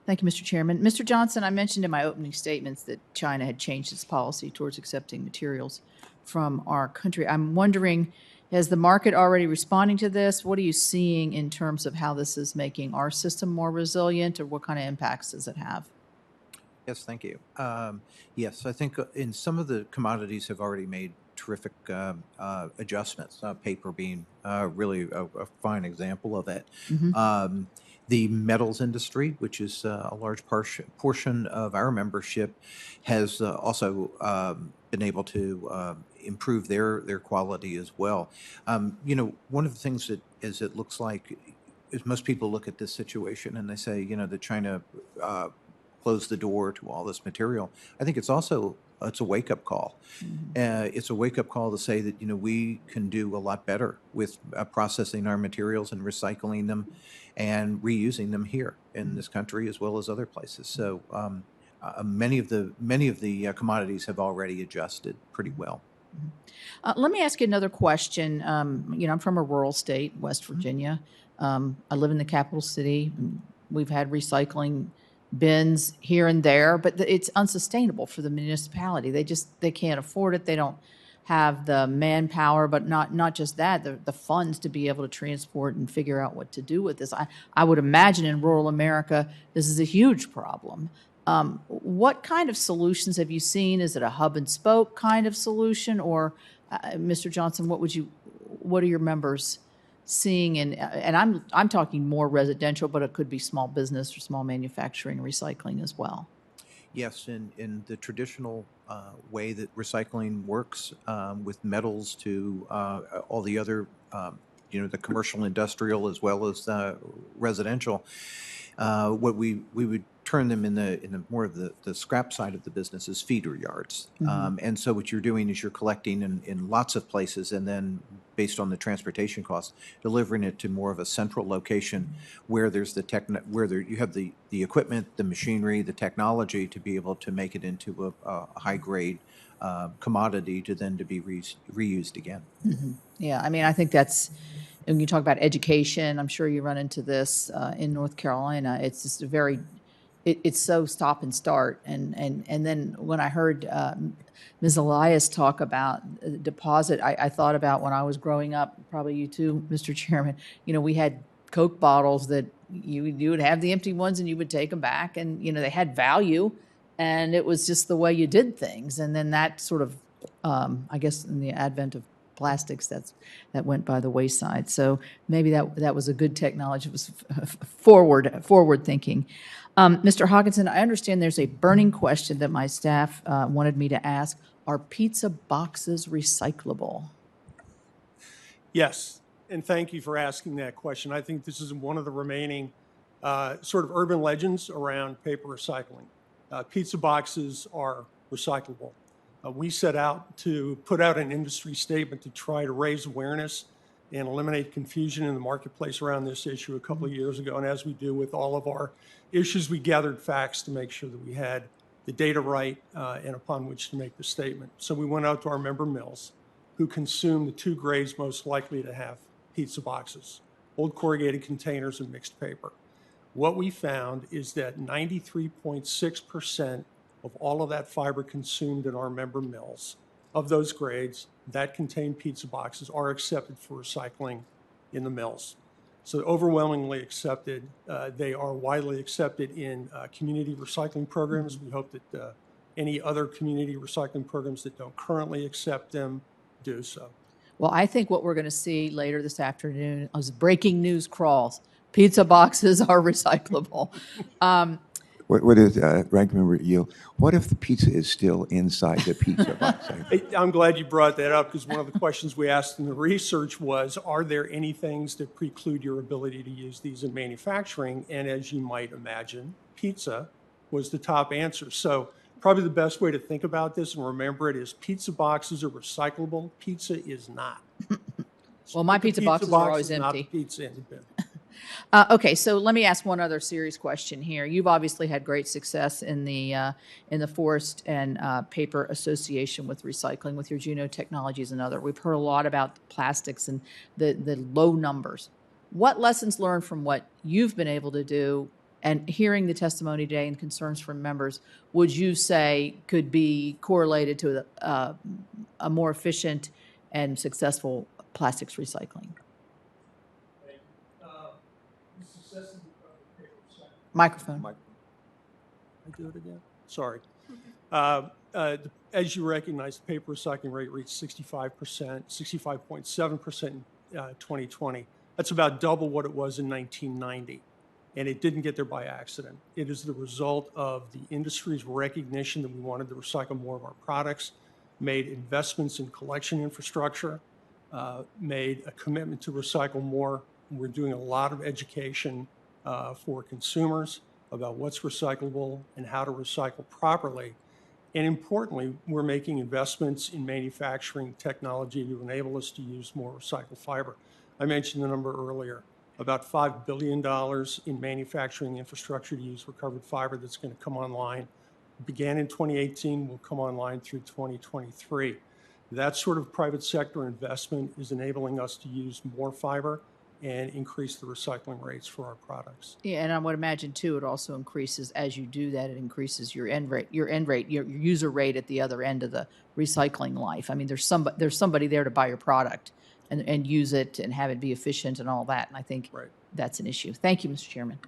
Thank you, Mr. Chairman. Mr. Johnson, I mentioned in my opening statements that China had changed its policy towards accepting materials from our country. I'm wondering, is the market already responding to this? What are you seeing in terms of how this is making our system more resilient, or what kind of impacts does it have? Yes, thank you. Yes, I think in some of the commodities have already made terrific adjustments, paper being really a fine example of it. The metals industry, which is a large portion of our membership, has also been able to improve their quality as well. One of the things that is it looks like is most people look at this situation and they say, that China closed the door to all this material. I think it's a wake-up call. It's a wake-up call to say that we can do a lot better with processing our materials and recycling them and reusing them here in this country as well as other places. So many of the commodities have already adjusted pretty well. Let me ask you another question. I'm from a rural state, West Virginia. I live in the capital city. We've had recycling bins here and there, but it's unsustainable for the municipality. They can't afford it. They don't have the manpower, but not just that, the funds to be able to transport and figure out what to do with this. I would imagine in rural America, this is a huge problem. What kind of solutions have you seen? Is it a hub and spoke kind of solution, or Mr. Johnson, what are your members seeing? And I'm talking more residential, but it could be small business or small manufacturing, recycling as well. Yes, in the traditional way that recycling works, with metals to all the other, the commercial, industrial, as well as residential, what we would turn them in the more of the scrap side of the business is feeder yards. And so what you're doing is you're collecting in lots of places, and then based on the transportation costs, delivering it to more of a central location where there's you have the equipment, the machinery, the technology to be able to make it into a high grade commodity to then to be reused again. Yeah, I mean, I think that's, when you talk about education, I'm sure you run into this in North Carolina. It's just it's so stop and start. And then when I heard Ms. Elias talk about deposit, I thought about when I was growing up, probably you too, Mr. Chairman, we had Coke bottles that you would have the empty ones and you would take them back, and, they had value, and it was just the way you did things. And then that sort of, I guess in the advent of plastics, that went by the wayside. So maybe that was a good technology. It was forward thinking. Mr. Hawkinson, I understand there's a burning question that my staff wanted me to ask. Are pizza boxes recyclable? Yes, and thank you for asking that question. I think this is one of the remaining sort of urban legends around paper recycling. Pizza boxes are recyclable. We set out to put out an industry statement to try to raise awareness and eliminate confusion in the marketplace around this issue a couple of years ago. And as we do with all of our issues, we gathered facts to make sure that we had the data right and upon which to make the statement. So we went out to our member mills who consume the two grades most likely to have pizza boxes: old corrugated containers and mixed paper. What we found is that 93.6% of all of that fiber consumed in our member mills, of those grades that contain pizza boxes, are accepted for recycling in the mills. So overwhelmingly accepted. They are widely accepted in community recycling programs. We hope that any other community recycling programs that don't currently accept them do so. Well, I think what we're going to see later this afternoon is breaking news crawls. Pizza boxes are recyclable. What is Ranking Member Yield? What if the pizza is still inside the pizza box? I'm glad you brought that up, because one of the questions we asked in the research was, are there any things that preclude your ability to use these in manufacturing? And as you might imagine, pizza was the top answer. So probably the best way to think about this and remember it is pizza boxes are recyclable. Pizza is not. Well, my pizza boxes are always empty. Not the pizza in the bin. Okay, so let me ask one other serious question here. You've obviously had great success in the Forest and Paper Association with recycling, with your Juno Technologies and other. We've heard a lot about plastics and the low numbers. What lessons learned from what you've been able to do and hearing the testimony today and concerns from members, would you say could be correlated to a more efficient and successful plastics recycling? Microphone. I do it again? Sorry. As you recognize, the paper recycling rate reached 65%, 65.7% in 2020. That's about double what it was in 1990. And it didn't get there by accident. It is the result of the industry's recognition that we wanted to recycle more of our products, made investments in collection infrastructure, made a commitment to recycle more. We're doing a lot of education for consumers about what's recyclable and how to recycle properly. And importantly, we're making investments in manufacturing technology to enable us to use more recycled fiber. I mentioned the number earlier, about $5 billion in manufacturing infrastructure to use recovered fiber that's going to come online. It began in 2018, will come online through 2023. That sort of private sector investment is enabling us to use more fiber and increase the recycling rates for our products. Yeah, and I would imagine too, it also increases as you do that. It increases your end rate, your user rate at the other end of the recycling life. I mean, there's somebody there to buy your product and use it and have it be efficient and all that. And I think that's an issue. Thank you, Mr. Chairman.